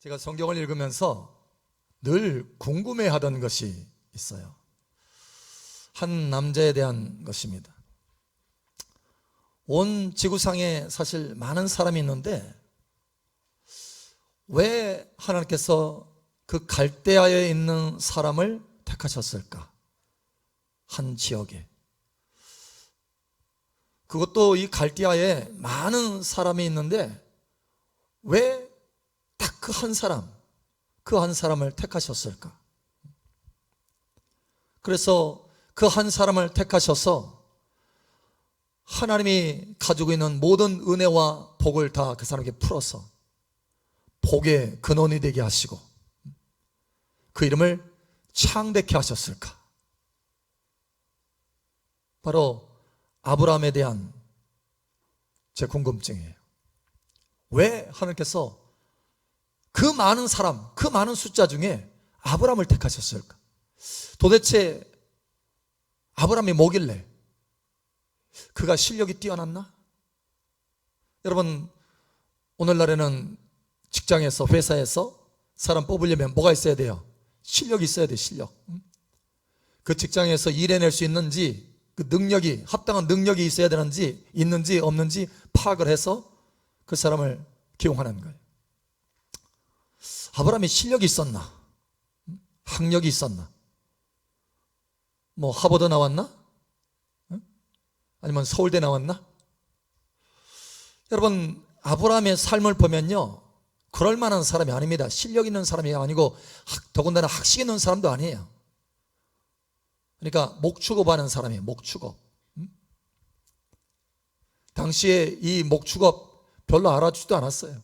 제가 성경을 읽으면서 늘 궁금해하던 것이 있어요. 한 남자에 대한 것입니다. 온 지구상에 사실 많은 사람이 있는데 왜 하나님께서 그 갈대아에 있는 사람을 택하셨을까? 한 지역에. 그것도 이 갈대아에 많은 사람이 있는데 왜 딱 그 한 사람, 그 한 사람을 택하셨을까? 그래서 그 한 사람을 택하셔서 하나님이 가지고 있는 모든 은혜와 복을 다 그 사람에게 풀어서 복의 근원이 되게 하시고 그 이름을 창대케 하셨을까? 바로 아브라함에 대한 제 궁금증이에요. 왜 하나님께서 그 많은 사람, 그 많은 숫자 중에 아브라함을 택하셨을까? 도대체 아브라함이 뭐길래? 그가 실력이 뛰어났나? 여러분, 오늘날에는 직장에서, 회사에서 사람 뽑으려면 뭐가 있어야 돼요? 실력이 있어야 돼, 실력. 그 직장에서 일해낼 수 있는지, 그 능력이, 합당한 능력이 있어야 되는지, 있는지 없는지 파악을 해서 그 사람을 기용하는 거예요. 아브라함이 실력이 있었나? 학력이 있었나? 뭐 하버드 나왔나? 아니면 서울대 나왔나? 여러분, 아브라함의 삶을 보면요, 그럴 만한 사람이 아닙니다. 실력 있는 사람이 아니고 더군다나 학식 있는 사람도 아니에요. 그러니까 목축업하는 사람이에요. 목축업. 당시에 이 목축업 별로 알아주지도 않았어요.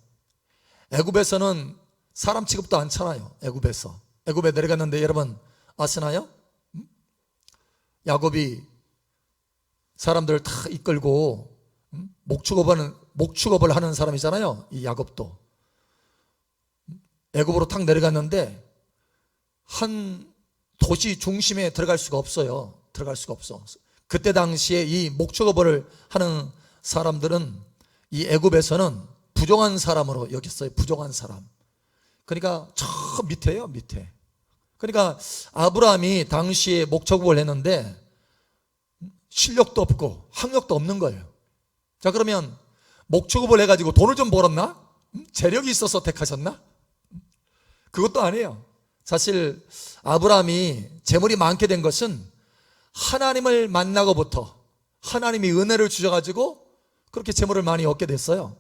애굽에서는 사람 취급도 않잖아요. 애굽에 내려갔는데 여러분 아시나요? 야곱이 사람들을 다 이끌고 목축업을 하는 사람이잖아요. 이 야곱도 애굽으로 탁 내려갔는데 한 도시 중심에 들어갈 수가 없어요. 들어갈 수가 없어. 그때 당시에 이 목축업을 하는 사람들은 이 애굽에서는 부정한 사람으로 여겼어요. 부정한 사람. 그러니까 저 밑에요, 밑에. 그러니까 아브라함이 당시에 목축업을 했는데 실력도 없고 학력도 없는 거예요. 자, 그러면 목축업을 해가지고 돈을 좀 벌었나? 재력이 있어서 택하셨나? 그것도 아니에요. 사실 아브라함이 재물이 많게 된 것은 하나님을 만나고부터 하나님이 은혜를 주셔가지고 그렇게 재물을 많이 얻게 됐어요.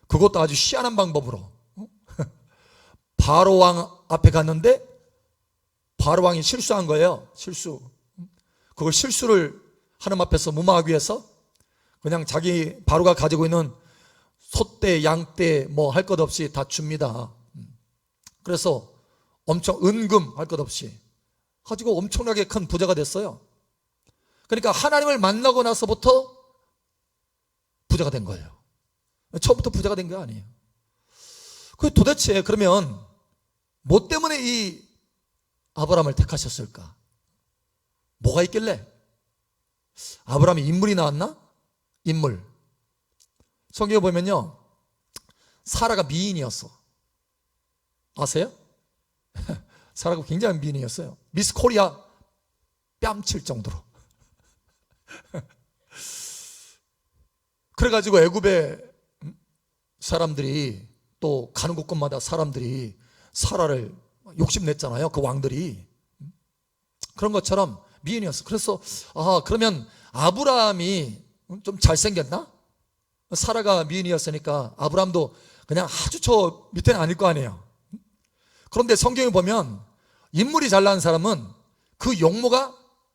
그것도 아주 희한한 방법으로. 바로 왕 앞에 갔는데 바로 왕이 실수한 거예요. 실수. 그걸 실수를 하나님 앞에서 무마하기 위해서 그냥 자기 바로가 가지고 있는 소떼, 양떼 뭐 할 것 없이 다 줍니다. 그래서 엄청 은금 할 것 없이 가지고 엄청나게 큰 부자가 됐어요. 그러니까 하나님을 만나고 나서부터 부자가 된 거예요. 처음부터 부자가 된 게 아니에요. 그 도대체 그러면 뭐 때문에 이 아브라함을 택하셨을까? 뭐가 있길래? 아브라함이 인물이 나왔나? 인물. 성경에 보면요, 사라가 미인이었어. 아세요? 사라가 굉장히 미인이었어요. 미스 코리아 뺨칠 정도로. 그래가지고 애굽의 사람들이 또 가는 곳곳마다 사람들이 사라를 욕심냈잖아요. 그 왕들이. 그런 것처럼 미인이었어. 그래서 그러면 아브라함이 좀 잘생겼나? 사라가 미인이었으니까 아브라함도 그냥 아주 저 밑에는 아닐 거 아니에요. 그런데 성경에 보면 인물이 잘난 사람은 그 용모가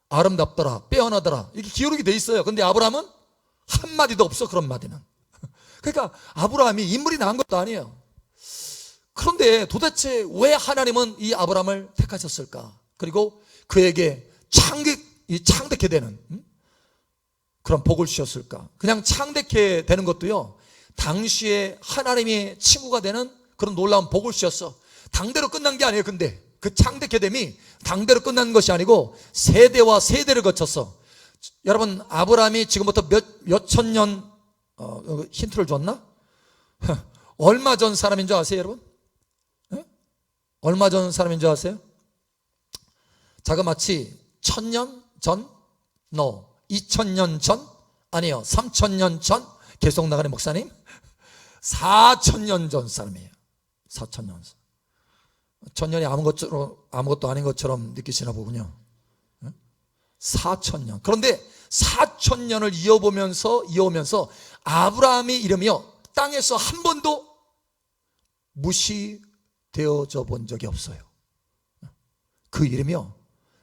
아름답더라, 빼어나더라, 이렇게 기록이 돼 있어요. 근데 아브라함은 한마디도 없어. 그런 마디는. 그러니까 아브라함이 인물이 나은 것도 아니에요. 그런데 도대체 왜 하나님은 이 아브라함을 택하셨을까? 그리고 그에게 창대케 되는 그런 복을 주셨을까? 그냥 창대케 되는 것도요, 당시에 하나님의 친구가 되는 그런 놀라운 복을 주셨어. 당대로 끝난 게 아니에요. 근데 그 창대케 됨이 당대로 끝난 것이 아니고 세대와 세대를 거쳐서, 여러분 아브라함이 지금부터 몇천 년 힌트를 줬나? 얼마 전 사람인 줄 아세요, 여러분? 얼마 전 사람인 줄 아세요? 자그마치 1000년 전? 2000년 전? 아니요, 3000년 전? 계속 나가는 목사님? 4000년 전 사람이에요. 4000년 전. 1000년이 아무것도 아닌 것처럼 느끼시나 보군요. 4000년. 그런데 4000년을 이어오면서 아브라함의 이름이요, 땅에서 한 번도 무시되어져 본 적이 없어요. 그 이름이요.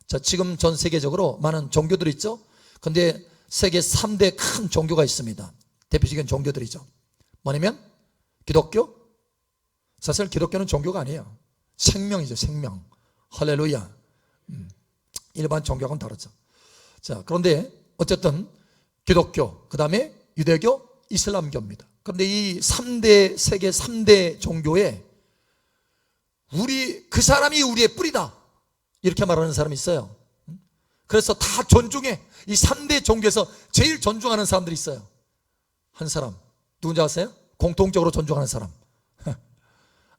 자, 지금 전 세계적으로 많은 종교들이 있죠. 근데 세계 3대 큰 종교가 있습니다. 대표적인 종교들이죠. 뭐냐면 기독교. 사실 기독교는 종교가 아니에요. 생명이죠, 생명. 할렐루야. 일반 종교하고는 다르죠. 자, 그런데 어쨌든 기독교, 그 다음에 유대교, 이슬람교입니다. 그런데 이 세계 3대 종교에 그 사람이 우리의 뿌리다, 이렇게 말하는 사람이 있어요. 그래서 다 존중해. 이 3대 종교에서 제일 존중하는 사람들이 있어요. 한 사람, 누군지 아세요? 공통적으로 존중하는 사람.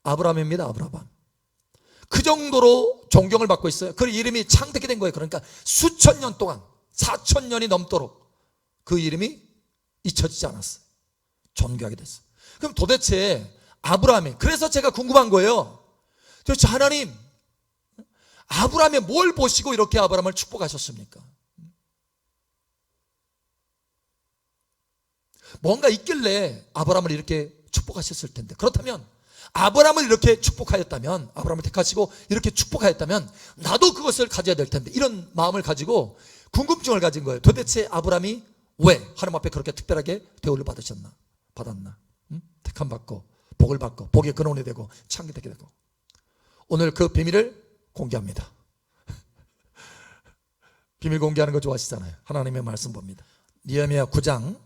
아브라함입니다. 아브라함. 그 정도로 존경을 받고 있어요. 그 이름이 창대케 된 거예요. 그러니까 수천 년 동안, 4000년이 넘도록 그 이름이 잊혀지지 않았어요. 존경하게 됐어요. 그럼 도대체 아브라함이, 그래서 제가 궁금한 거예요. 도대체 하나님, 아브라함의 뭘 보시고 이렇게 아브라함을 축복하셨습니까? 뭔가 있길래 아브라함을 이렇게 축복하셨을 텐데, 그렇다면 아브라함을 이렇게 축복하였다면, 아브라함을 택하시고 이렇게 축복하였다면 나도 그것을 가져야 될 텐데, 이런 마음을 가지고 궁금증을 가진 거예요. 도대체 아브라함이 왜 하나님 앞에 그렇게 특별하게 대우를 받았나? 택함 받고 복을 받고 복의 근원이 되고 창기되게 되고. 오늘 그 비밀을 공개합니다. 비밀 공개하는 거 좋아하시잖아요. 하나님의 말씀 봅니다. 느헤미야 9장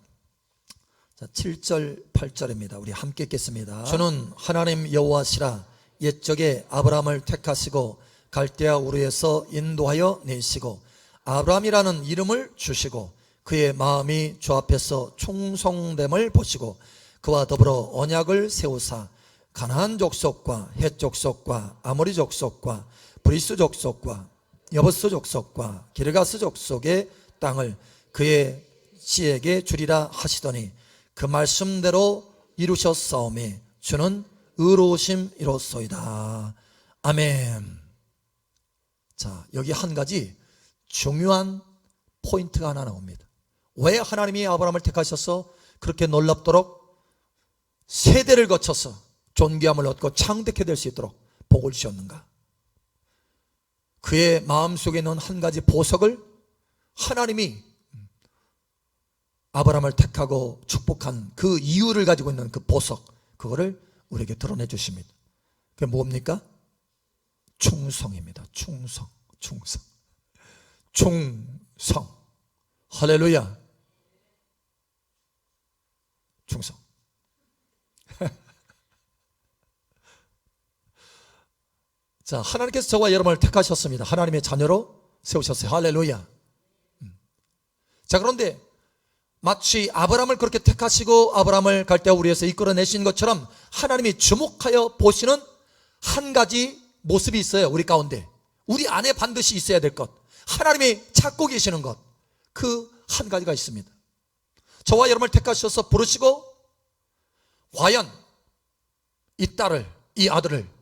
7절 8절입니다. 우리 함께 읽겠습니다. 주는 하나님 여호와시라. 옛적에 아브라함을 택하시고 갈대아 우르에서 인도하여 내시고 아브라함이라는 이름을 주시고 그의 마음이 주 앞에서 충성됨을 보시고 그와 더불어 언약을 세우사 가나안 족속과 헷 족속과 아모리 족속과 브리스 족속과 여부스 족속과 기르가스 족속의 땅을 그의 씨에게 주리라 하시더니 그 말씀대로 이루셨사오매 주는 의로우심이로소이다. 아멘. 자, 여기 한 가지 중요한 포인트가 하나 나옵니다. 왜 하나님이 아브라함을 택하셔서 그렇게 놀랍도록 세대를 거쳐서 존귀함을 얻고 창대케 될 수 있도록 복을 주셨는가? 그의 마음속에 있는 한 가지 보석을 하나님이 아브라함을 택하고 축복한 그 이유를 가지고 있는 그 보석, 그거를 우리에게 드러내 주십니다. 그게 뭡니까? 충성입니다. 충성. 할렐루야. 충성. 자, 하나님께서 저와 여러분을 택하셨습니다. 하나님의 자녀로 세우셨어요. 할렐루야. 자, 그런데 마치 아브라함을 그렇게 택하시고 아브라함을 갈대아 우르에서 이끌어내신 것처럼 하나님이 주목하여 보시는 한 가지 모습이 있어요. 우리 가운데, 우리 안에 반드시 있어야 될 것, 하나님이 찾고 계시는 것, 그 한 가지가 있습니다. 저와 여러분을 택하셔서 부르시고 과연 이 딸을, 이 아들을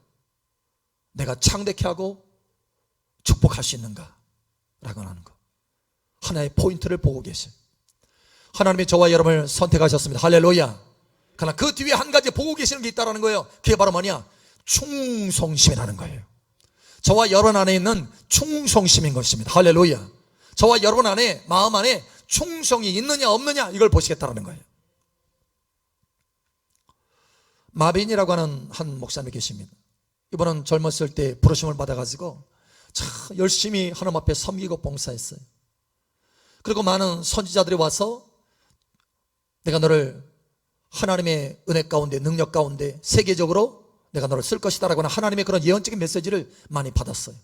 내가 창대케 하고 축복할 수 있는가 라고 하는 것, 하나의 포인트를 보고 계세요. 하나님이 저와 여러분을 선택하셨습니다. 할렐루야. 그러나 그 뒤에 한 가지 보고 계시는 게 있다는 거예요. 그게 바로 뭐냐? 충성심이라는 거예요. 저와 여러분 안에 있는 충성심인 것입니다. 할렐루야. 저와 여러분 안에, 마음 안에 충성이 있느냐 없느냐, 이걸 보시겠다는 거예요. 마빈이라고 하는 한 목사님이 계십니다. 이분은 젊었을 때 부르심을 받아가지고 참 열심히 하나님 앞에 섬기고 봉사했어요. 그리고 많은 선지자들이 와서 내가 너를 하나님의 은혜 가운데, 능력 가운데 세계적으로 내가 너를 쓸 것이다 라고 하는 하나님의 그런 예언적인 메시지를 많이 받았어요.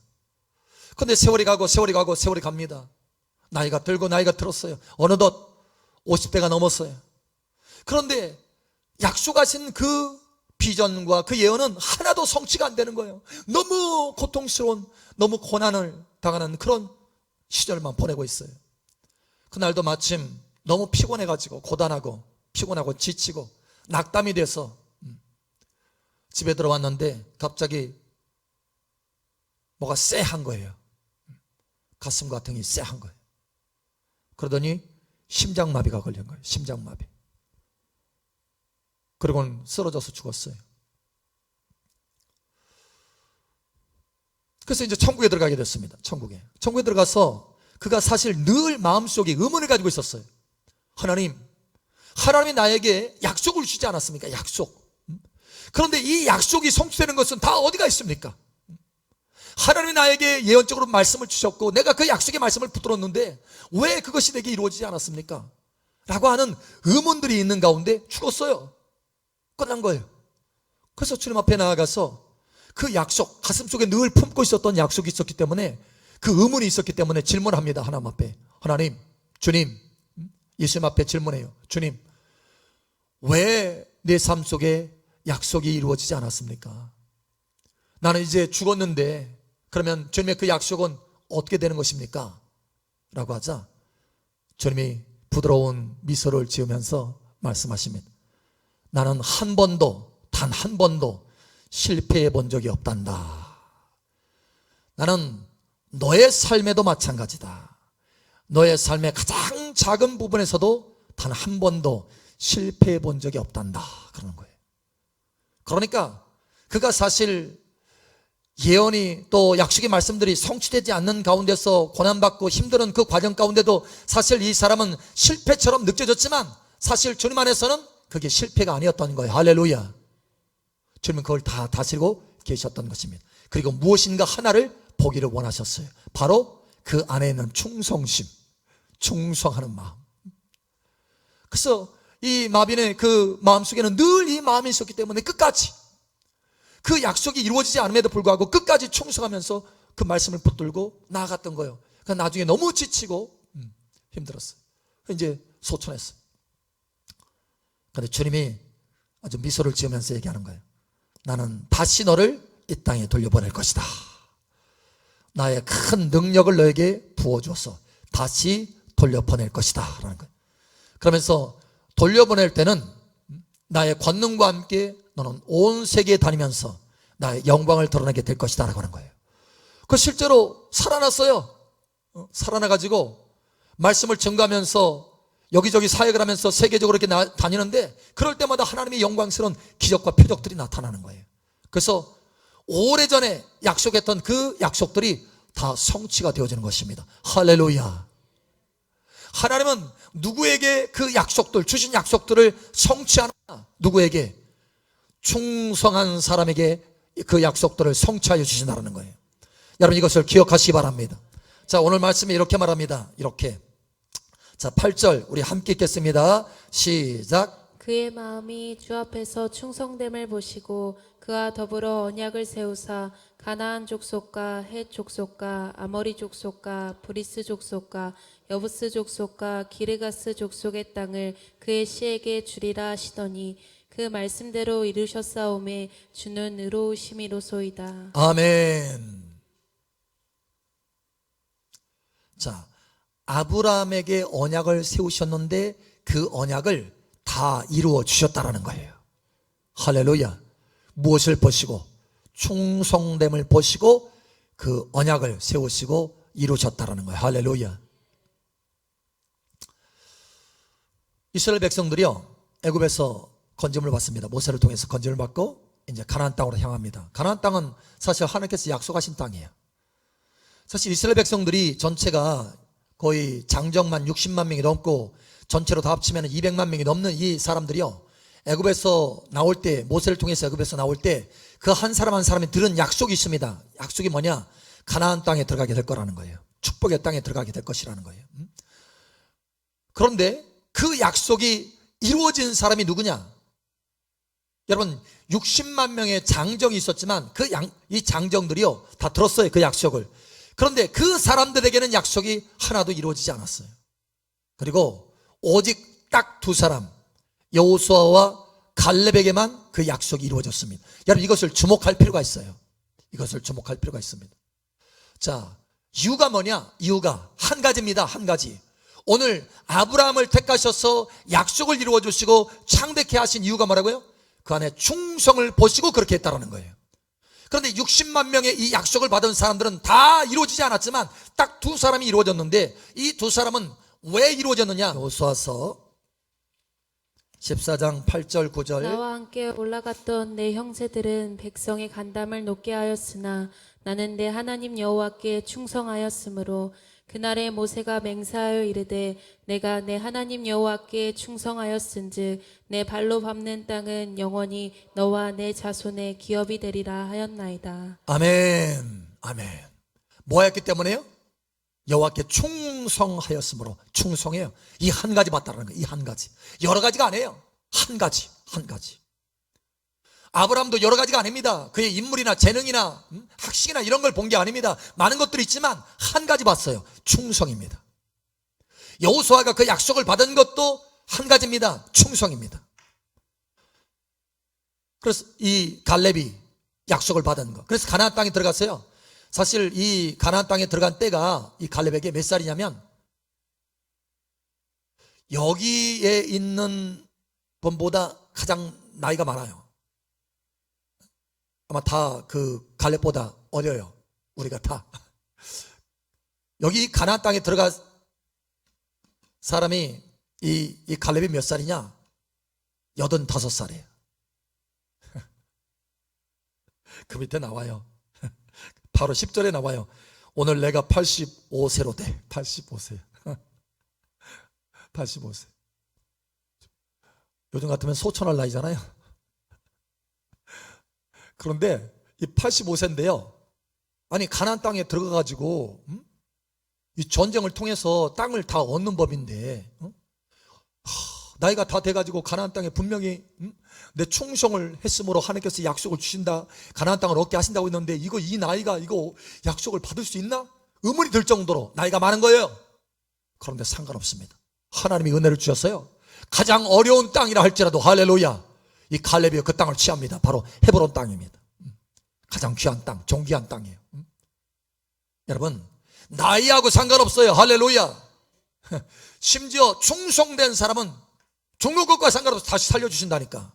그런데 세월이 가고 세월이 갑니다. 나이가 들고 나이가 들었어요. 어느덧 50대가 넘었어요. 그런데 약속하신 그 비전과 그 예언은 하나도 성취가 안 되는 거예요. 너무 고통스러운, 너무 고난을 당하는 그런 시절만 보내고 있어요. 그날도 마침 너무 피곤해가지고 고단하고 피곤하고 지치고 낙담이 돼서 집에 들어왔는데 갑자기 뭐가 쎄한 거예요. 가슴과 등이 쎄한 거예요. 그러더니 심장마비가 걸린 거예요. 심장마비. 그리고는 쓰러져서 죽었어요. 그래서 이제 천국에 들어가게 됐습니다. 천국에 들어가서 그가 사실 늘 마음속에 의문을 가지고 있었어요. 하나님이 나에게 약속을 주지 않았습니까? 약속. 그런데 이 약속이 성취되는 것은 다 어디가 있습니까? 하나님이 나에게 예언적으로 말씀을 주셨고 내가 그 약속의 말씀을 붙들었는데 왜 그것이 내게 이루어지지 않았습니까? 라고 하는 의문들이 있는 가운데 죽었어요. 끝난 거예요. 그래서 주님 앞에 나아가서 그 약속, 가슴속에 늘 품고 있었던 약속이 있었기 때문에 그 의문이 있었기 때문에 질문합니다. 하나님 앞에. 하나님, 주님, 예수님 앞에 질문해요. 주님, 왜 내 삶 속에 약속이 이루어지지 않았습니까? 나는 이제 죽었는데 그러면 주님의 그 약속은 어떻게 되는 것입니까? 라고 하자 주님이 부드러운 미소를 지으면서 말씀하십니다. 나는 단 한 번도 실패해 본 적이 없단다. 나는 너의 삶에도 마찬가지다. 너의 삶의 가장 작은 부분에서도 단 한 번도 실패해 본 적이 없단다. 그러는 거예요. 그러니까 그가 사실 예언이 또 약속의 말씀들이 성취되지 않는 가운데서 고난받고 힘든 그 과정 가운데도 사실 이 사람은 실패처럼 느껴졌지만 사실 주님 안에서는 그게 실패가 아니었던 거예요. 할렐루야. 주님은 그걸 다 다스리고 계셨던 것입니다. 그리고 무엇인가 하나를 보기를 원하셨어요. 바로 그 안에 있는 충성심, 충성하는 마음. 그래서 이 마빈의 그 마음속에는 늘 이 마음이 있었기 때문에 끝까지 그 약속이 이루어지지 않음에도 불구하고 끝까지 충성하면서 그 말씀을 붙들고 나아갔던 거예요. 그러니까 나중에 너무 지치고 힘들었어요. 이제 소천했어요. 그런데 주님이 아주 미소를 지으면서 얘기하는 거예요. 나는 다시 너를 이 땅에 돌려보낼 것이다. 나의 큰 능력을 너에게 부어줘서 다시 돌려보낼 것이다 라는 거예요. 그러면서 돌려보낼 때는 나의 권능과 함께 너는 온 세계에 다니면서 나의 영광을 드러내게 될 것이다 라고 하는 거예요. 그 실제로 살아났어요. 살아나가지고 말씀을 증거하면서 여기저기 사역을 하면서 세계적으로 이렇게 다니는데 그럴 때마다 하나님의 영광스러운 기적과 표적들이 나타나는 거예요. 그래서 오래전에 약속했던 그 약속들이 다 성취가 되어지는 것입니다. 할렐루야. 하나님은 누구에게 그 약속들, 주신 약속들을 성취하나? 누구에게? 충성한 사람에게 그 약속들을 성취하여 주신다는 거예요. 여러분 이것을 기억하시기 바랍니다. 자, 오늘 말씀이 이렇게 말합니다. 이렇게. 자, 8절 우리 함께 읽겠습니다. 시작. 그의 마음이 주 앞에서 충성됨을 보시고 그와 더불어 언약을 세우사 가나안 족속과 헷 족속과 아모리 족속과 브리스 족속과 여부스 족속과 기르가스 족속의 땅을 그의 씨에게 주리라 하시더니 그 말씀대로 이루셨사오매 주는 의로우심이로소이다. 아멘. 자, 아브라함에게 언약을 세우셨는데 그 언약을 다 이루어 주셨다라는 거예요. 할렐루야. 무엇을 보시고? 충성됨을 보시고 그 언약을 세우시고 이루셨다라는 거예요. 할렐루야. 이스라엘 백성들이요, 애굽에서 건짐을 받습니다. 모세를 통해서 건짐을 받고 이제 가나안 땅으로 향합니다. 가나안 땅은 사실 하나님께서 약속하신 땅이에요. 사실 이스라엘 백성들이 전체가 거의 장정만 60만 명이 넘고 전체로 다 합치면 200만 명이 넘는 이 사람들이요, 애굽에서 나올 때, 모세를 통해서 애굽에서 나올 때 그 한 사람 한 사람이 들은 약속이 있습니다. 약속이 뭐냐? 가나안 땅에 들어가게 될 거라는 거예요. 축복의 땅에 들어가게 될 것이라는 거예요. 그런데 그 약속이 이루어진 사람이 누구냐? 여러분 60만 명의 장정이 있었지만 이 장정들이요 다 들었어요, 그 약속을. 그런데 그 사람들에게는 약속이 하나도 이루어지지 않았어요. 그리고 오직 딱 두 사람, 여호수아와 갈렙에게만 그 그 약속이 이루어졌습니다. 여러분 이것을 주목할 필요가 있어요. 이것을 주목할 필요가 있습니다. 자, 이유가 뭐냐? 이유가 한 가지입니다. 한 가지. 오늘 아브라함을 택하셔서 약속을 이루어 주시고 창대케 하신 이유가 뭐라고요? 그 안에 충성을 보시고 그렇게 했다라는 거예요. 그런데 60만 명의 이 약속을 받은 사람들은 다 이루어지지 않았지만 딱 두 사람이 이루어졌는데 이 두 사람은 왜 이루어졌느냐? 여호수아서 14장 8절 9절. 나와 함께 올라갔던 내 형제들은 백성의 간담을 높게 하였으나 나는 내 하나님 여호와께 충성하였으므로 그날에 모세가 맹세하여 이르되 내가 내 하나님 여호와께 충성하였은즉 내 발로 밟는 땅은 영원히 너와 내 자손의 기업이 되리라 하였나이다. 아멘. 아멘. 뭐 했기 때문에요? 여호와께 충성하였으므로. 충성해요. 이 한 가지 맞다라는 거예요. 이 한 가지. 여러 가지가 아니에요. 한 가지. 한 가지. 아브라함도 여러 가지가 아닙니다. 그의 인물이나 재능이나 학식이나 이런 걸 본 게 아닙니다. 많은 것들이 있지만 한 가지 봤어요. 충성입니다. 여호수아가 그 약속을 받은 것도 한 가지입니다. 충성입니다. 그래서 이 갈렙이 약속을 받은 거. 그래서 가나안 땅에 들어갔어요. 사실 이 가나안 땅에 들어간 때가 이 갈렙에게 몇 살이냐면 여기에 있는 분보다 가장 나이가 많아요. 아마 다 그 갈렙보다 어려요. 우리가 다. 여기 가나안 땅에 들어간 사람이 이 갈렙이 몇 살이냐? 85살이에요. 그 밑에 나와요. 바로 10절에 나와요. 오늘 내가 85세로 돼. 85세. 85세. 요즘 같으면 소천할 나이잖아요. 그런데 이 85세인데요. 아니 가나안 땅에 들어가가지고 이 전쟁을 통해서 땅을 다 얻는 법인데 나이가 다 돼가지고 가나안 땅에 분명히 내 충성을 했으므로 하나님께서 약속을 주신다. 가나안 땅을 얻게 하신다고 했는데 이 나이가 이거 약속을 받을 수 있나? 의문이 들 정도로 나이가 많은 거예요. 그런데 상관없습니다. 하나님이 은혜를 주셨어요. 가장 어려운 땅이라 할지라도 할렐루야. 이 갈렙이 그 땅을 취합니다. 바로 헤브론 땅입니다. 가장 귀한 땅, 존귀한 땅이에요. 여러분 나이하고 상관없어요. 할렐루야. 심지어 충성된 사람은 죽는 것과 상관없이 다시 살려주신다니까.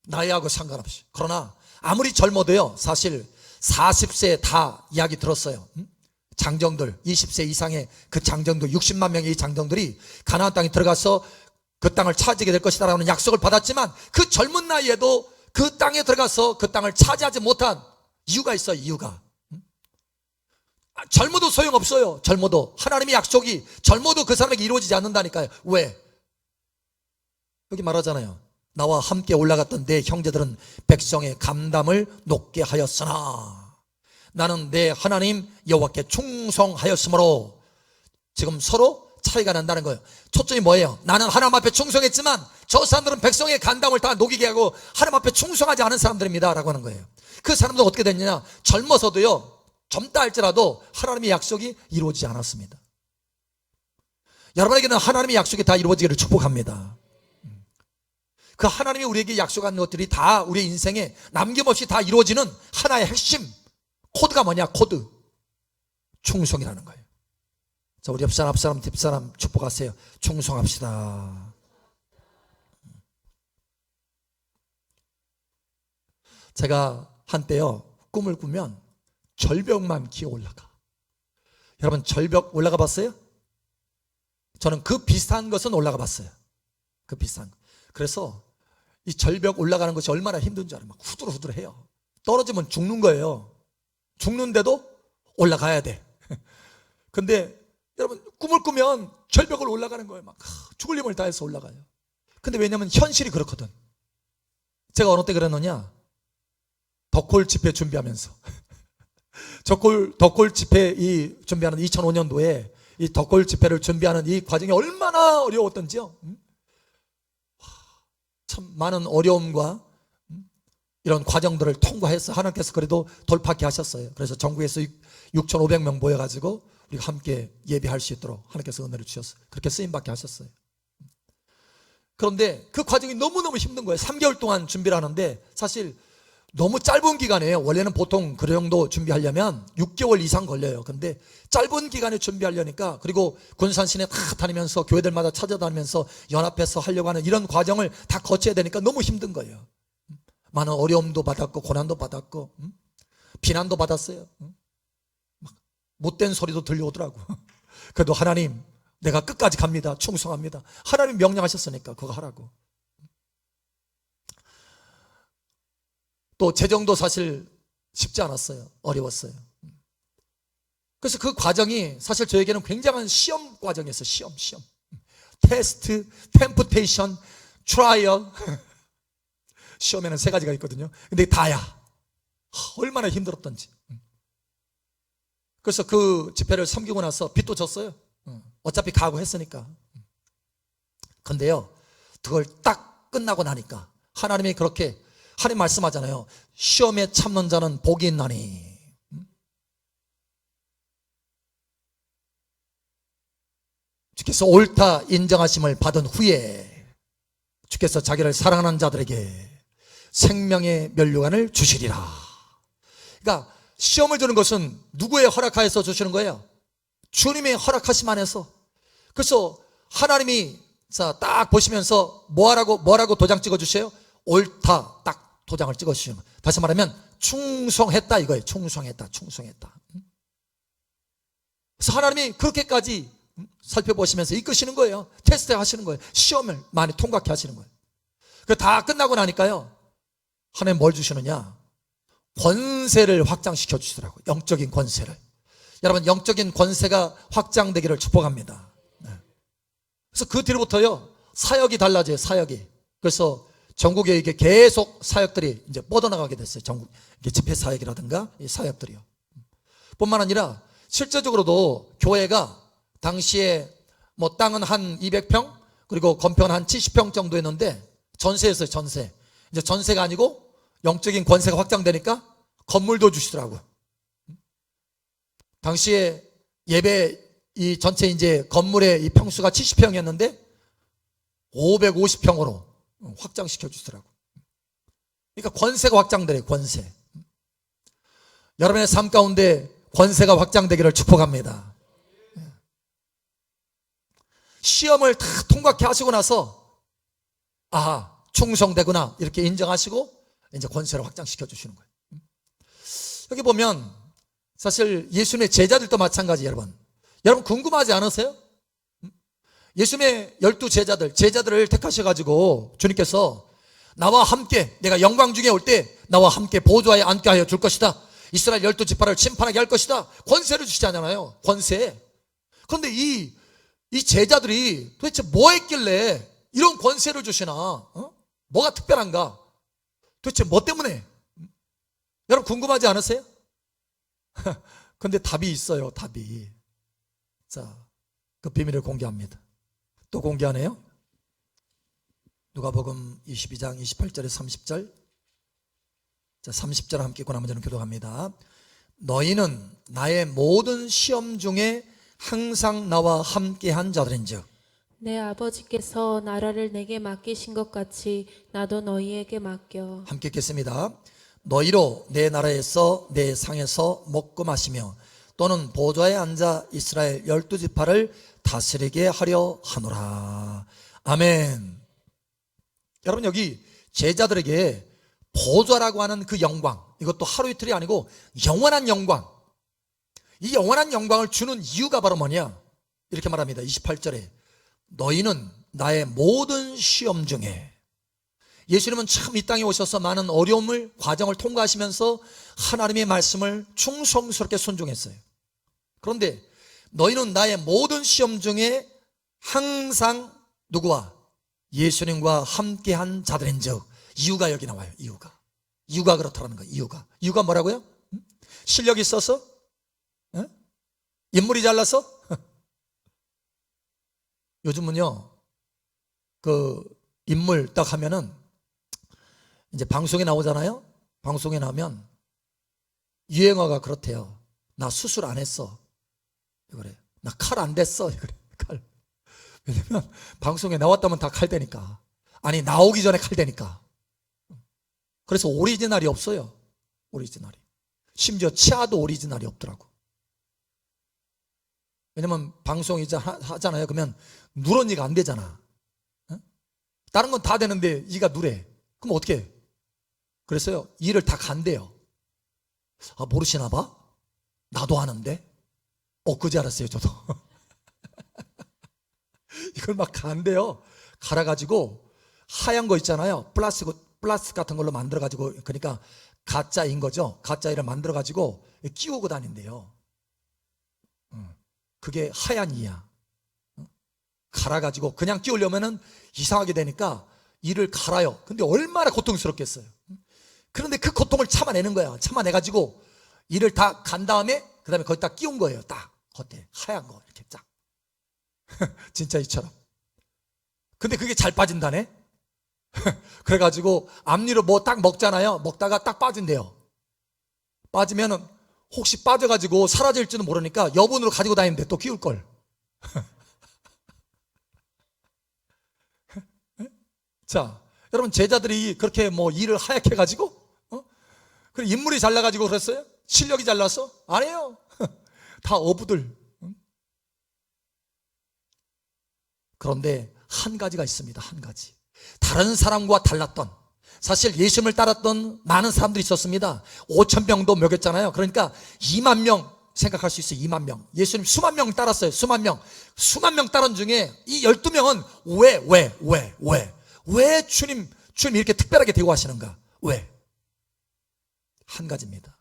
나이하고 상관없이. 그러나 아무리 젊어도요, 사실 40세 다 이야기 들었어요. 장정들, 20세 이상의 그 장정들, 60만 명의 이 장정들이 가나안 땅에 들어가서 그 땅을 차지하게 될 것이다라는 약속을 받았지만 그 젊은 나이에도 그 땅에 들어가서 그 땅을 차지하지 못한 이유가 있어요. 이유가. 젊어도 소용없어요. 젊어도 하나님의 약속이 젊어도 그 사람에게 이루어지지 않는다니까요. 왜? 여기 말하잖아요. 나와 함께 올라갔던 내 형제들은 백성의 감담을 높게 하였으나 나는 내 하나님 여호와께 충성하였으므로. 지금 서로 차이가 난다는 거예요. 초점이 뭐예요? 나는 하나님 앞에 충성했지만 저 사람들은 백성의 간담을 다 녹이게 하고 하나님 앞에 충성하지 않은 사람들입니다 라고 하는 거예요. 그 사람들은 어떻게 됐느냐? 젊어서도요, 젊다 할지라도 하나님의 약속이 이루어지지 않았습니다. 여러분에게는 하나님의 약속이 다 이루어지기를 축복합니다. 그 하나님이 우리에게 약속한 것들이 다 우리 인생에 남김없이 다 이루어지는 하나의 핵심 코드가 뭐냐? 코드. 충성이라는 거예요. 자, 우리 옆사람, 앞사람, 뒷사람 축복하세요. 충성합시다. 제가 한때요, 꿈을 꾸면 절벽만 기어 올라가. 여러분 절벽 올라가 봤어요? 저는 그 비슷한 것은 올라가 봤어요. 그 비슷한 거. 그래서 이 절벽 올라가는 것이 얼마나 힘든 줄 알아요. 막 후들후들해요. 떨어지면 죽는 거예요. 죽는데도 올라가야 돼. 근데 여러분 꿈을 꾸면 절벽을 올라가는 거예요. 막 죽을 힘을 다해서 올라가요. 근데 왜냐면 현실이 그렇거든. 제가 어느 때 그랬느냐? 덕골 집회 준비하면서 덕골 집회 준비하는 2005년도에 이 덕골 집회를 준비하는 이 과정이 얼마나 어려웠던지요. 참 많은 어려움과 이런 과정들을 통과해서 하나님께서 그래도 돌파하게 하셨어요. 그래서 전국에서 6,500명 모여가지고 우리가 함께 예배할 수 있도록 하나님께서 은혜를 주셨어요. 그렇게 쓰임받게 하셨어요. 그런데 그 과정이 너무너무 힘든 거예요. 3개월 동안 준비를 하는데 사실 너무 짧은 기간이에요. 원래는 보통 그 정도 준비하려면 6개월 이상 걸려요. 근데 짧은 기간에 준비하려니까, 그리고 군산시내 다 다니면서 교회들마다 찾아다니면서 연합해서 하려고 하는 이런 과정을 다 거쳐야 되니까 너무 힘든 거예요. 많은 어려움도 받았고 고난도 받았고 비난도 받았어요. 막 못된 소리도 들려오더라고. 그래도 하나님, 내가 끝까지 갑니다. 충성합니다. 하나님 명령하셨으니까 그거 하라고. 또 재정도 사실 쉽지 않았어요. 어려웠어요. 그래서 그 과정이 사실 저에게는 굉장한 시험 과정이었어요. 시험. 테스트, 템프테이션, 트라이얼. 시험에는 3가지가 있거든요. 근데 다야. 얼마나 힘들었던지. 그래서 그 집회를 섬기고 나서 빚도 졌어요. 어차피 가고 했으니까. 근데요, 그걸 딱 끝나고 나니까 하나님이 그렇게, 하나님 말씀하잖아요. 시험에 참는 자는 복이 있나니. 주께서 옳다 인정하심을 받은 후에 주께서 자기를 사랑하는 자들에게 생명의 면류관을 주시리라. 그러니까 시험을 주는 것은 누구의 허락하에서 주시는 거예요? 주님의 허락하심 안에서. 그래서 하나님이 딱 보시면서 뭐라고 도장 찍어 주세요? 옳다, 딱 도장을 찍어 주시는 거예요. 다시 말하면 충성했다 이거예요. 충성했다. 그래서 하나님이 그렇게까지 살펴보시면서 이끄시는 거예요. 테스트 하시는 거예요. 시험을 많이 통과케 하시는 거예요. 그 다 끝나고 나니까요, 하나님 뭘 주시느냐? 권세를 확장시켜 주시더라고요. 영적인 권세를. 여러분, 영적인 권세가 확장되기를 축복합니다. 그래서 그 뒤로부터요, 사역이 달라져요. 사역이. 그래서 전국에 이게 계속 사역들이 이제 뻗어나가게 됐어요. 전국 집회 사역이라든가 이 사역들이요. 뿐만 아니라 실제적으로도 교회가 당시에 뭐 땅은 한 200평, 그리고 건평은 한 70평 정도였는데 전세였어요. 전세. 이제 전세가 아니고 영적인 권세가 확장되니까 건물도 주시더라고요. 당시에 예배 이 전체 이제 건물의 이 평수가 70평이었는데 550평으로 확장시켜 주시더라고요. 그러니까 권세가 확장되래요. 권세. 여러분의 삶 가운데 권세가 확장되기를 축복합니다. 시험을 다 통과케 하시고 나서 충성되구나 이렇게 인정하시고 이제 권세를 확장시켜 주시는 거예요. 여기 보면 사실 예수님의 제자들도 마찬가지. 여러분 궁금하지 않으세요? 예수님의 12 제자들을 택하셔가지고 주님께서 나와 함께, 내가 영광 중에 올 때 나와 함께 보좌에 앉게 하여 줄 것이다. 이스라엘 12지파를 심판하게 할 것이다. 권세를 주시잖아요. 권세. 그런데 이 제자들이 도대체 뭐 했길래 이런 권세를 주시나? 뭐가 특별한가? 도대체 뭐 때문에? 여러분 궁금하지 않으세요? 근데 답이 있어요. 답이. 자, 그 비밀을 공개합니다. 또 공개하네요. 누가복음 22장 28절에 30절. 자, 30절 함께 읽고 나머지는 교독합니다. 너희는 나의 모든 시험 중에 항상 나와 함께한 자들인즉 내 아버지께서 나라를 내게 맡기신 것 같이 나도 너희에게 맡겨. 함께 읽겠습니다. 너희로 내 나라에서 내 상에서 먹고 마시며 또는 보좌에 앉아 이스라엘 12지파를 다스리게 하려 하노라. 아멘. 여러분, 여기 제자들에게 보좌라고 하는 그 영광, 이것도 하루 이틀이 아니고 영원한 영광, 이 영원한 영광을 주는 이유가 바로 뭐냐? 이렇게 말합니다. 28절에 너희는 나의 모든 시험 중에. 예수님은 참 이 땅에 오셔서 많은 어려움을, 과정을 통과하시면서 하나님의 말씀을 충성스럽게 순종했어요. 그런데 너희는 나의 모든 시험 중에 항상 누구와? 예수님과 함께한 자들인즉. 이유가 여기 나와요. 이유가 그렇다는 거예요. 이유가 뭐라고요? 실력이 있어서? 인물이 잘나서? 요즘은요, 그 인물 딱 하면은 이제 방송에 나오잖아요. 방송에 나오면 유행어가 그렇대요. 나 수술 안 했어. 그래. 나 칼 안 댔어. 그래. 칼. 왜냐면 방송에 나왔다면 다 칼 대니까. 아니, 나오기 전에 칼 대니까. 그래서 오리지널이 없어요. 오리지널이. 심지어 치아도 오리지널이 없더라고. 왜냐면 방송 이제 하잖아요. 그러면 누런이가 안 되잖아. 어? 다른 건 다 되는데 이가 누래. 그럼 어떻게 해? 그래서요, 이를 다 간대요. 아, 모르시나 봐? 나도 아는데. 그제 알았어요, 저도. 이걸 막 간대요. 갈아가지고 하얀 거 있잖아요. 플라스틱 같은 걸로 만들어가지고, 그러니까 가짜인 거죠. 가짜이를 만들어가지고 끼우고 다닌대요. 그게 하얀 이야. 갈아가지고 그냥 끼우려면은 이상하게 되니까 이를 갈아요. 근데 얼마나 고통스럽겠어요. 그런데 그 고통을 참아내는 거야. 참아내가지고 이를 다 간 다음에 그 다음에 거기다 끼운 거예요. 딱 겉에 하얀 거 이렇게 쫙. 진짜 이처럼. 근데 그게 잘 빠진다네. 그래가지고 앞니로 뭐 딱 먹잖아요. 먹다가 딱 빠진대요. 빠지면은 혹시 빠져가지고 사라질지는 모르니까 여분으로 가지고 다니는데 또 끼울 걸. 자, 여러분, 제자들이 그렇게 뭐 일을 하얗게 가지고 그리고 인물이 잘나가지고 그랬어요? 실력이 잘나서? 아니에요. 다 어부들. 그런데 한 가지가 있습니다. 한 가지. 다른 사람과 달랐던, 사실 예수님을 따랐던 많은 사람들이 있었습니다. 5,000명도 먹였잖아요. 그러니까 2만 명 생각할 수 있어요. 2만 명. 예수님 수만 명 따랐어요. 수만 명. 수만 명 따른 중에 이 12명은 왜 주님 이렇게 특별하게 대우하시는가? 왜? 한 가지입니다.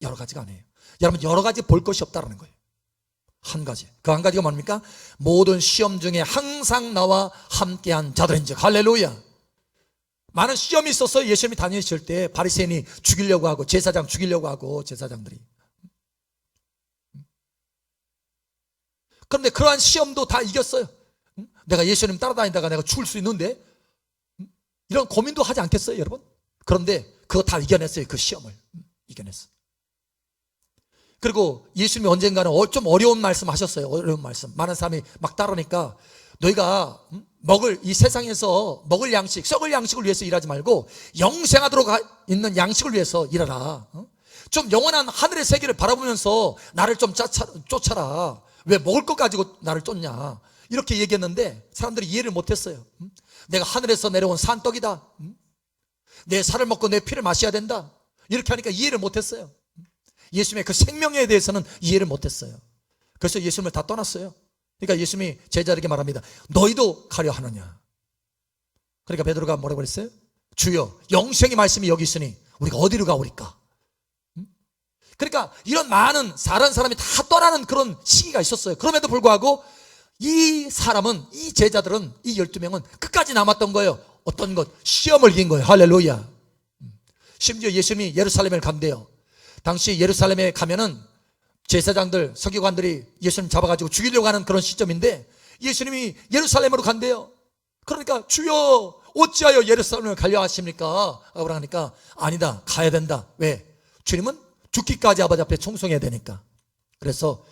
여러 가지가 아니에요. 여러분, 여러 가지 볼 것이 없다라는 거예요. 한 가지. 그 한 가지가 뭡니까? 모든 시험 중에 항상 나와 함께한 자들인즉. 할렐루야. 많은 시험이 있었어요. 예수님이 다니실 때 바리새인이 죽이려고 하고, 제사장 죽이려고 하고, 제사장들이. 그런데 그러한 시험도 다 이겼어요. 내가 예수님 따라다니다가 내가 죽을 수 있는데, 이런 고민도 하지 않겠어요, 여러분? 그런데 그거 다 이겨냈어요. 그 시험을 이겨냈어요. 그리고 예수님이 언젠가는 좀 어려운 말씀 하셨어요. 어려운 말씀. 많은 사람이 막 따르니까, 너희가 이 세상에서 먹을 양식, 썩을 양식을 위해서 일하지 말고 영생하도록 있는 양식을 위해서 일하라. 좀 영원한 하늘의 세계를 바라보면서 나를 좀 쫓아라. 왜 먹을 것 가지고 나를 쫓냐. 이렇게 얘기했는데 사람들이 이해를 못했어요. 내가 하늘에서 내려온 산떡이다. 내 살을 먹고 내 피를 마셔야 된다. 이렇게 하니까 이해를 못했어요. 예수님의 그 생명에 대해서는 이해를 못했어요. 그래서 예수님을 다 떠났어요. 그러니까 예수님이 제자에게 말합니다. 너희도 가려 하느냐. 그러니까 베드로가 뭐라고 그랬어요? 주여, 영생의 말씀이 여기 있으니 우리가 어디로 가오리까? 그러니까 이런 많은 다른 사람이 다 떠나는 그런 시기가 있었어요. 그럼에도 불구하고 이 제자들은, 이 12명은 끝까지 남았던 거예요. 어떤 것? 시험을 이긴 거예요. 할렐루야. 심지어 예수님이 예루살렘을 간대요. 당시 예루살렘에 가면은 제사장들, 서기관들이 예수님 잡아가지고 죽이려고 하는 그런 시점인데 예수님이 예루살렘으로 간대요. 그러니까 주여, 어찌하여 예루살렘을 가려 하십니까? 그러니까 아니다, 가야 된다. 왜? 주님은 죽기까지 아버지 앞에 충성해야 되니까. 그래서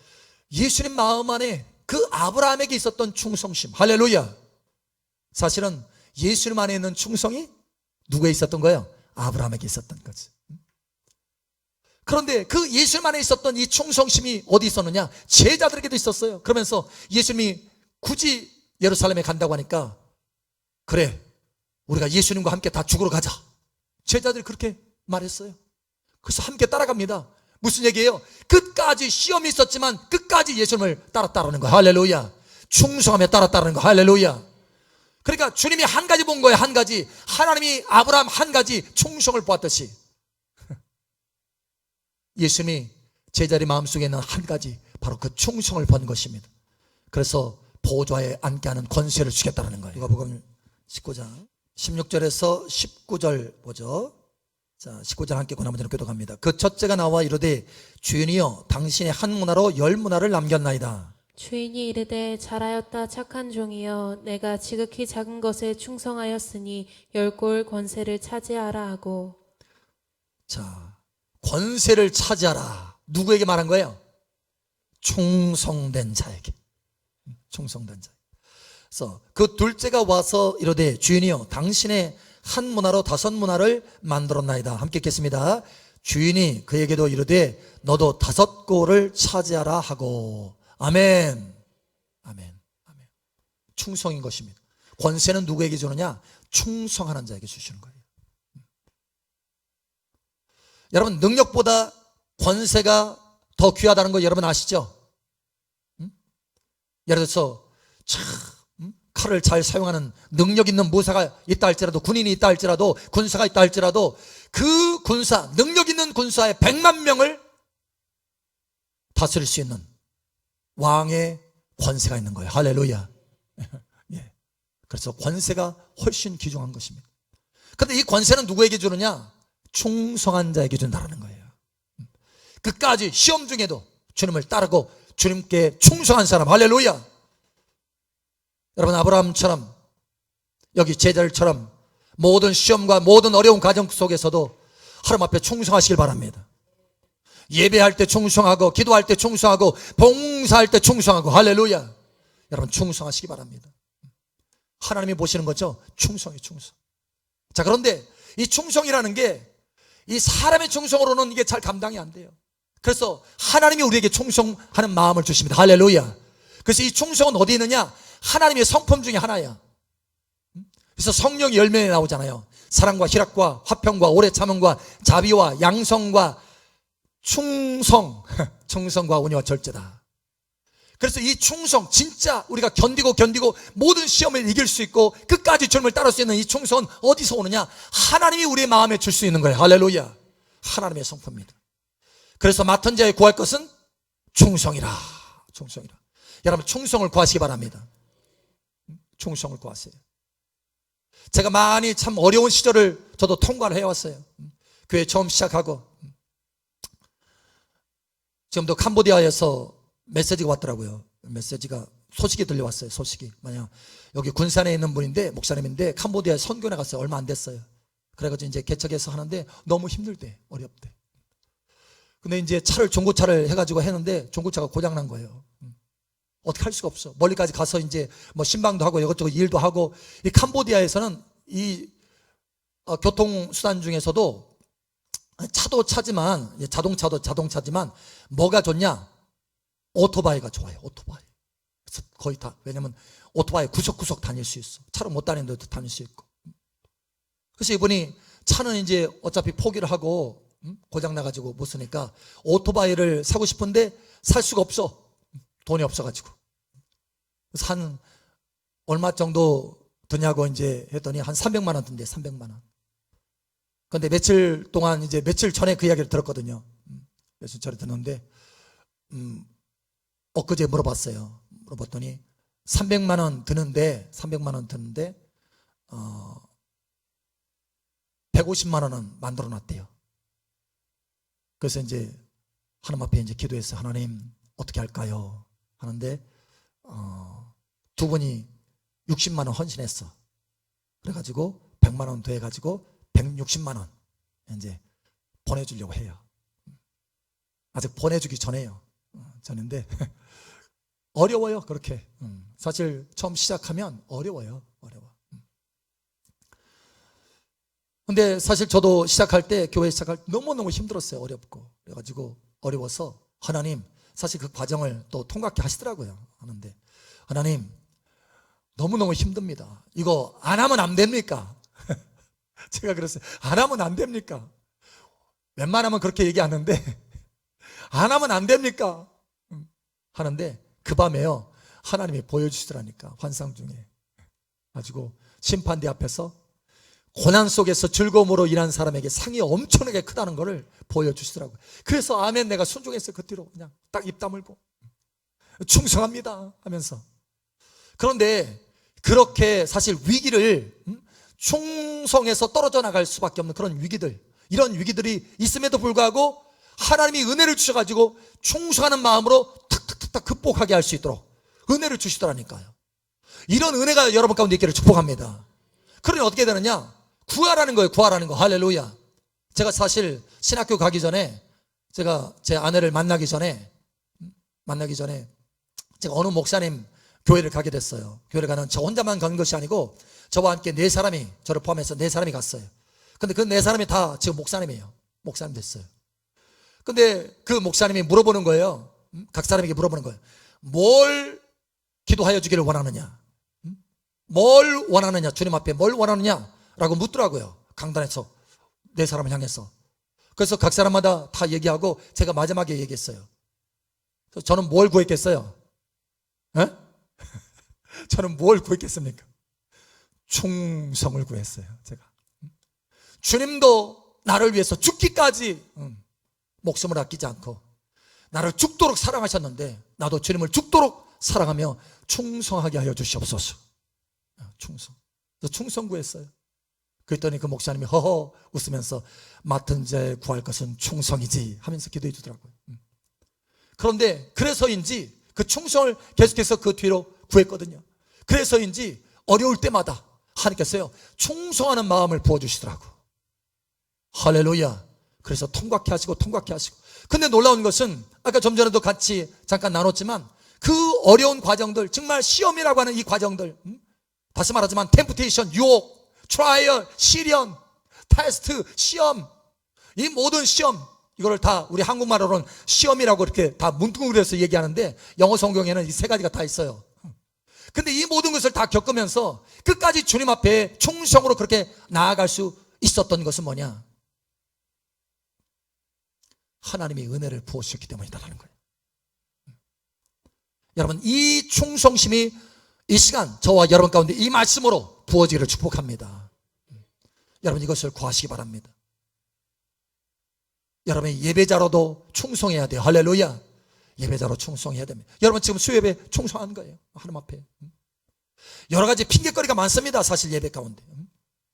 예수님 마음 안에 그 아브라함에게 있었던 충성심, 할렐루야. 사실은 예수님 안에 있는 충성이 누구에 있었던 거예요? 아브라함에게 있었던 거지. 그런데 그 예수님 안에 있었던 이 충성심이 어디 있었느냐? 제자들에게도 있었어요. 그러면서 예수님이 굳이 예루살렘에 간다고 하니까, 그래, 우리가 예수님과 함께 다 죽으러 가자. 제자들이 그렇게 말했어요. 그래서 함께 따라갑니다. 무슨 얘기예요? 끝까지 시험이 있었지만 끝까지 예수님을 따랐다라는 거예요. 할렐루야. 충성하며 따랐다라는 거예요. 할렐루야. 그러니까 주님이 한 가지 본 거예요. 한 가지. 하나님이 아브라함 한 가지 충성을 보았듯이 예수님이 제자리 마음속에 있는 한 가지, 바로 그 충성을 본 것입니다. 그래서 보좌에 앉게 하는 권세를 주겠다는 거예요. 누가복음 19장 16절에서 19절 보죠. 자, 19절 함께 고난문제로 교독합니다. 그 첫째가 나와 이르되 주인이여, 당신의 한 문화로 10문화를 남겼나이다. 주인이 이르되 잘하였다 착한 종이여, 내가 지극히 작은 것에 충성하였으니 10골 권세를 차지하라 하고. 자, 권세를 차지하라. 누구에게 말한 거예요? 충성된 자에게. 충성된 자. 그래서 그 둘째가 와서 이르되 주인이여 당신의 한 문화로 5 문화를 만들었나이다. 함께 읽겠습니다. 주인이 그에게도 이르되 너도 5 골을 차지하라 하고. 아멘. 아멘. 아멘. 충성인 것입니다. 권세는 누구에게 주느냐? 충성하는 자에게 주시는 거예요. 여러분, 능력보다 권세가 더 귀하다는 거 여러분 아시죠? 예를 들어서 참 칼을 잘 사용하는 능력 있는 무사가 있다 할지라도, 군인이 있다 할지라도, 군사가 있다 할지라도 그 군사, 능력 있는 군사의 100만 명을 다스릴 수 있는 왕의 권세가 있는 거예요. 할렐루야. 예. 그래서 권세가 훨씬 귀중한 것입니다. 그런데 이 권세는 누구에게 주느냐? 충성한 자에게 준다라는 거예요. 끝까지 시험 중에도 주님을 따르고 주님께 충성한 사람. 할렐루야. 여러분, 아브라함처럼, 여기 제자들처럼 모든 시험과 모든 어려운 과정 속에서도 하나님 앞에 충성하시길 바랍니다. 예배할 때 충성하고, 기도할 때 충성하고, 봉사할 때 충성하고. 할렐루야. 여러분, 충성하시기 바랍니다. 하나님이 보시는 거죠. 충성이 충성. 자, 그런데 이 충성이라는 게 이 사람의 충성으로는 이게 잘 감당이 안 돼요. 그래서 하나님이 우리에게 충성하는 마음을 주십니다. 할렐루야. 그래서 이 충성은 어디 있느냐? 하나님의 성품 중에 하나야. 그래서 성령의 열매에 나오잖아요. 사랑과 희락과 화평과 오래 참음과 자비와 양성과 충성, 충성과 온유와 절제다. 그래서 이 충성, 진짜 우리가 견디고 모든 시험을 이길 수 있고 끝까지 주님을 따를 수 있는 이 충성은 어디서 오느냐? 하나님이 우리의 마음에 줄 수 있는 거예요. 할렐루야. 하나님의 성품입니다. 그래서 맡은 자에 구할 것은 충성이라. 충성이라. 여러분, 충성을 구하시기 바랍니다. 충성을 구하세요. 제가 많이 참 어려운 시절을 저도 통과를 해왔어요. 교회 처음 시작하고 지금도 캄보디아에서 메시지가 왔더라고요. 메시지가, 소식이 들려왔어요. 소식이 만약 여기 군산에 있는 분인데, 목사님인데 캄보디아에 선교에 갔어요. 얼마 안 됐어요. 그래가지고 이제 개척해서 하는데 너무 힘들대, 어렵대. 근데 이제 중고차를 해가지고 했는데 중고차가 고장난 거예요. 어떻게 할 수가 없어. 멀리까지 가서 이제 뭐 신방도 하고 이것저것 일도 하고. 이 캄보디아에서는 이 교통수단 중에서도 차도 차지만, 자동차도 자동차지만 뭐가 좋냐? 오토바이가 좋아요. 오토바이. 그래서 거의 다, 왜냐면 오토바이 구석구석 다닐 수 있어. 차로 못 다니는 데도 다닐 수 있고. 그래서 이분이 차는 이제 어차피 포기를 하고 고장나가지고 못 쓰니까 오토바이를 사고 싶은데 살 수가 없어. 돈이 없어가지고. 그래서 한 얼마 정도 드냐고 이제 했더니 한 300만 원 든대. 300만 원. 그런데 며칠 전에 그 이야기를 들었거든요. 며칠 전에 듣는데 엊그제 물어봤어요. 물어봤더니 300만 원 드는데 150만 원은 만들어 놨대요. 그래서 이제 하나님 앞에 이제 기도해서 하나님 어떻게 할까요? 하는데 두 분이 60만 원 헌신했어. 그래가지고 100만 원 더해가지고 160만 원 이제 보내주려고 해요. 아직 보내주기 전에요. 전인데 어려워요. 그렇게 사실 처음 시작하면 어려워요. 근데 사실 저도 시작할 때, 교회 시작할 때 너무너무 힘들었어요. 어렵고. 그래가지고 어려워서 하나님, 사실 그 과정을 또 통과케 하시더라고요. 하는데 하나님 너무너무 힘듭니다. 이거 안 하면 안 됩니까? 제가 그랬어요. 안 하면 안 됩니까? 웬만하면 그렇게 얘기하는데 안 하면 안 됩니까? 하는데 그 밤에요, 하나님이 보여주시더라니까. 환상 중에 가지고 심판대 앞에서 고난 속에서 즐거움으로 일한 사람에게 상이 엄청나게 크다는 것을 보여주시더라고요. 그래서 아멘, 내가 순종했어요. 그 뒤로 그냥 딱 입 다물고 충성합니다 하면서. 그런데 그렇게 사실 위기를, 충성해서 떨어져 나갈 수밖에 없는 그런 위기들, 이런 위기들이 있음에도 불구하고 하나님이 은혜를 주셔가지고 충성하는 마음으로 탁탁탁탁 극복하게 할 수 있도록 은혜를 주시더라니까요. 이런 은혜가 여러분 가운데 있기를 축복합니다. 그러니 어떻게 되느냐? 구하라는 거예요. 구하라는 거. 할렐루야. 제가 사실 신학교 가기 전에, 제가 제 아내를 만나기 전에 제가 어느 목사님 교회를 가게 됐어요. 교회를 가는 저 혼자만 간 것이 아니고 저와 함께 4사람이, 저를 포함해서 4사람이 갔어요. 근데 그 4사람이 다 지금 목사님이에요. 목사님 됐어요. 근데 그 목사님이 물어보는 거예요. 각 사람에게 물어보는 거예요. 뭘 기도하여 주기를 원하느냐? 뭘 원하느냐? 주님 앞에 뭘 원하느냐? 라고 묻더라고요. 강단에서 4사람을 향해서. 그래서 각 사람마다 다 얘기하고 제가 마지막에 얘기했어요. 그래서 저는 뭘 구했겠어요? 에? 저는 뭘 구했겠습니까? 충성을 구했어요. 제가. 주님도 나를 위해서 죽기까지 목숨을 아끼지 않고 나를 죽도록 사랑하셨는데 나도 주님을 죽도록 사랑하며 충성하게 하여 주시옵소서. 충성. 그래서 충성 구했어요. 그랬더니 그 목사님이 허허 웃으면서 맡은 자에 구할 것은 충성이지 하면서 기도해 주더라고요. 그런데 그래서인지 그 충성을 계속해서 그 뒤로 구했거든요. 그래서인지 어려울 때마다 하나님께서요 충성하는 마음을 부어주시더라고. 할렐루야. 그래서 통과케 하시고 통과케 하시고. 근데 놀라운 것은 아까 좀 전에도 같이 잠깐 나눴지만 그 어려운 과정들, 정말 시험이라고 하는 이 과정들, 다시 말하지만 템프테이션, 유혹, 트라이얼, 시련, 테스트, 시험, 이 모든 시험, 이거를 다 우리 한국말로는 시험이라고 이렇게 다 문둥그려서 얘기하는데 영어 성경에는 이 3가지가 다 있어요. 근데 이 모든 것을 다 겪으면서 끝까지 주님 앞에 충성으로 그렇게 나아갈 수 있었던 것은 뭐냐? 하나님이 은혜를 부어주셨기 때문이다라는 거예요. 여러분, 이 충성심이 이 시간 저와 여러분 가운데 이 말씀으로 부어지기를 축복합니다. 여러분, 이것을 구하시기 바랍니다. 여러분이 예배자로도 충성해야 돼요. 할렐루야. 예배자로 충성해야 됩니다. 여러분 지금 수예배 충성한 거예요. 하나님 앞에. 여러 가지 핑계거리가 많습니다. 사실 예배 가운데.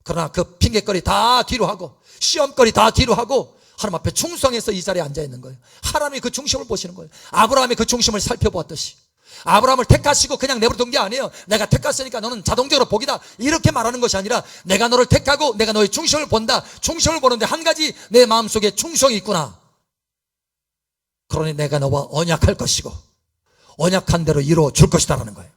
그러나 그 핑계거리 다 뒤로 하고 시험거리 다 뒤로 하고 하나님 앞에 충성해서 이 자리에 앉아 있는 거예요. 하나님이 그 중심을 보시는 거예요. 아브라함이 그 중심을 살펴보았듯이 아브라함을 택하시고 그냥 내버려둔 게 아니에요. 내가 택했으니까 너는 자동적으로 복이다 이렇게 말하는 것이 아니라 내가 너를 택하고 내가 너의 중심을 본다. 중심을 보는데 한 가지 내 마음속에 충성이 있구나. 그러니 내가 너와 언약할 것이고 언약한 대로 이루어 줄 것이다라는 거예요.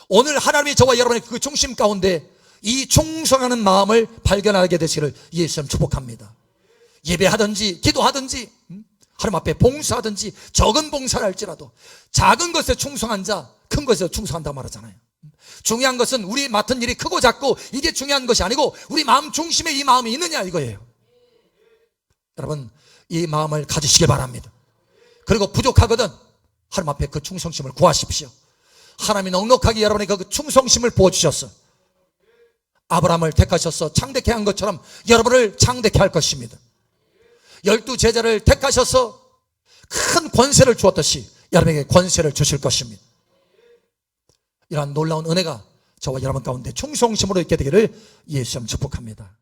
오늘 하나님이 저와 여러분의 그 중심 가운데 이 충성하는 마음을 발견하게 되시기를 예수님 축복합니다. 예배하든지 기도하든지 하나님 앞에 봉사하든지 적은 봉사를 할지라도 작은 것에 충성한 자 큰 것에 충성한다고 말하잖아요. 중요한 것은 우리 맡은 일이 크고 작고 이게 중요한 것이 아니고 우리 마음 중심에 이 마음이 있느냐 이거예요. 여러분 이 마음을 가지시기 바랍니다. 그리고 부족하거든 하나님 앞에 그 충성심을 구하십시오. 하나님이 넉넉하게 여러분의 그 충성심을 부어주셨어. 아브라함을 택하셔서 창대케 한 것처럼 여러분을 창대케 할 것입니다. 12제자를 택하셔서 큰 권세를 주었듯이 여러분에게 권세를 주실 것입니다. 이러한 놀라운 은혜가 저와 여러분 가운데 충성심으로 있게 되기를 예수님 축복합니다.